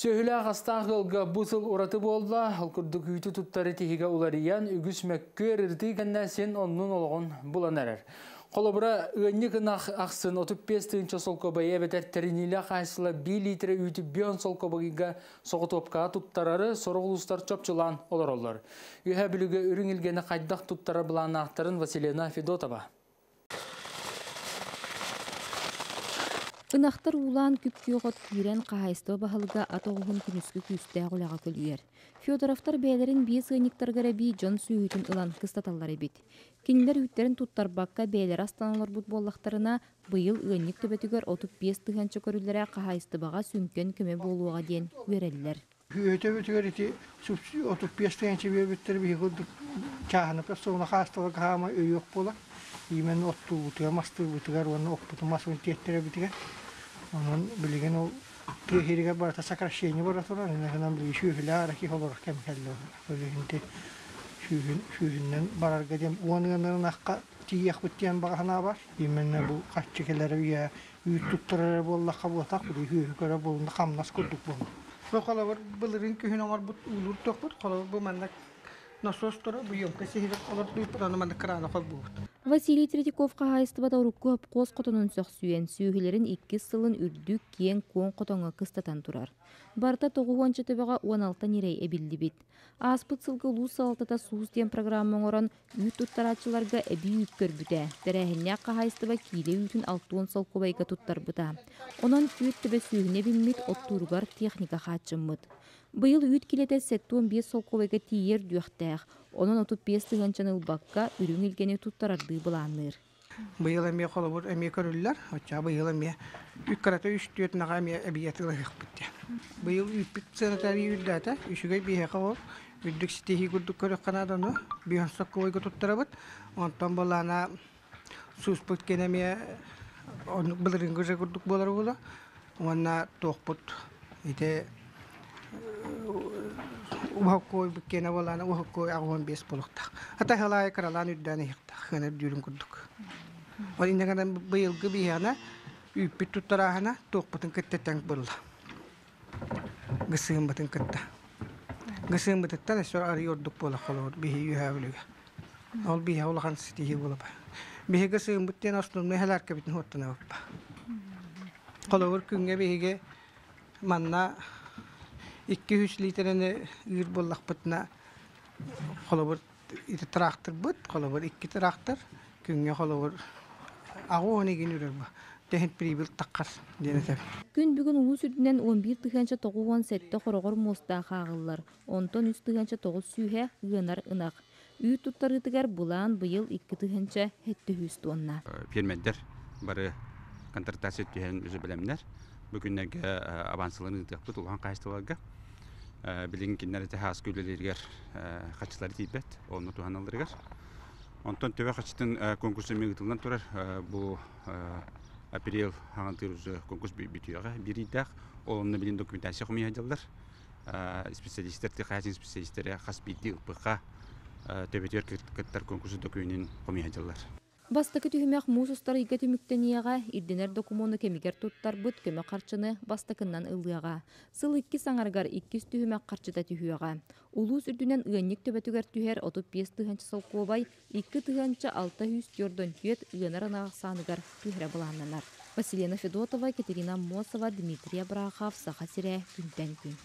Сөйлі ағастағылға бұсыл ұраты болда, алқырдық үйті тұттары тегіге ұлариян үгіс мәккөр үрді кәнна сен онның олғын бұлан әрір. Қолыбыра өңнік ақсын 35-інші солқобайы әбетер тәрінелі қайсылы 1 литрі үйті бүйін солқобайыға соғы топқа тұттарары сорғылыстар чопчылан олар олар. Үйә білігі үрін елгені қайдақ тұттары бұлан ақтарын Василина Федотова. Инахтар улан күпкүйоғат күйрен қағайсты бағылға атоғын күніскі күсті ағылаға көлуер. Феодоровтар бәлерін бейс ғыниктарғара бей жон сүйетін ылан қыстаталары бет. Кенілер үттерін тұттарбаққа бәлер астаналар бұд боллақтарына бұйыл ғыник төбетігер 35 тұғанчы көрілері қағайсты баға сүнкен көме болуға ден өрелілер. Өте-өтігер 35 тұғанчы бәбеттер бей ғылдық чағынып, соғына қастығы қағама өйек бола. Имен отту бұтыға, масты бұтығар, оны оқпыты масын теттері бітіге. Onun bilgin o tehirige barata sakrasheni baratora ne bilgi şühüler ki olur kemkello böyle hindi şühünden barar gedem onun nakka tiyek bitiyen bahana var yemenle bu kaççıkeleri ya YouTube'lara bolla kabutak bu hühü göre bulunda kamnas kurduk bu. Bu kalabar bilirin ki hünomar bu ulur tokut kalabar bu mendak nasıl sonra bu yom kesihir olur duyup mendak krana kalbu. Василий Третьяков қағайыстыбада ұрыққып қос қотонын соқсуен сүйгілерін 2 сылын үрдік кен кон қотонға қыстатан тұрар. Барта 9-шы төбеға 16 нерей әбілді бет. Аспыт сылғы ұлыс алтыта суыстен программың орын үйт ұттарачыларға әбі үйткөр бүті. Дәрәхіне қағайыстыба кейле үйтін 6 сыл көбайға тұттар бұта. Онан үйт төбе сүйгіне білмет оттурғар техника қатшыммыд. Бұйыл үйт келеті 7-15 сол көбайға тиер дүйіқтәқ. Onun 35 тұғанчан ұлбаққа үрің елгені тұттарарды бұланыр. Бұйыл әме қолы бұр әме көрілілер. Бұйыл әме үккараты 3-4-наға әме әбиетілі ғықпытты. Бұйыл үппік сәнетәрі үйілдәті. Үшіге бейеқі ол. Үрдік сітехи күрдік көрік қанаданы. Бүйінсақ көйгі тұттары бұд. Онтан бұлана сұс бұткен әме бұлырын күрі күрдік болар бұла. Онна тоқ бұд. Uhakkoy bukena walana uhakkoy awon bes polokta ata halay karalan udane hekta khana dürüm kurduk wali nagana bayil gibi hana üpit tutarahana tok patın kettetang bulla gasım batın ketta gasım batın sor ari orduk pola kholor bihi yuhavluga ol bihi awlahan sitihi bulaba bihi gasım butten asnun mehalar kabitin hotna bakpa kholor künge bihi manna 200 litreni ür bollaq butna xolobur iti traktör but xolobur 2 traktör künge xolobur ağoni günürür bu tehit pribil taqqar denetep Gün bugün ulu sürdünen 11 tıgança 9-17 xoroğor mosta xağıllar 10-3 tıgança 9 sühe gınar ınaq üy tuttarı tıgar bulan bıyıl 2 tıgança hette hüstü onna Firmenler barı kontrtasyon tühen üzü bilemler bugünlerge avansılarını tıqpıt ulan qayıstılarga bilin kinler tehas güllerger kaçları tibet onu tuhanallargar ondan töbe kaçtın konkursu mevzutundan turar bu april hangantırız konkurs bitiyor biri de onun bilin dokumentasyon koyuyor hacılar spesialistler teknik spesialistler has bitti bıqa töbetiyor kıtlar konkursu dokumentin koyuyor hacılar Бастакы түйімек мұсыстар игі түміктенияға, ирденер докумоны кемігер тұттар бұд көмі қарчыны бастакыннан ылыяға. Сыл 2 саңарғар 200 түйімек қарчыда түйіяға. Улус үрдінен ұйанник төбетігер түйер 35 тұғанчы сол қобай, 2 тұғанчы 600 түйерден түйет ұйанар анағы санығар түйірі бұлананар. Василина Федотова, Катерина Мосова, Дмитрия Брахав, Саха Сире, Күнтен күн.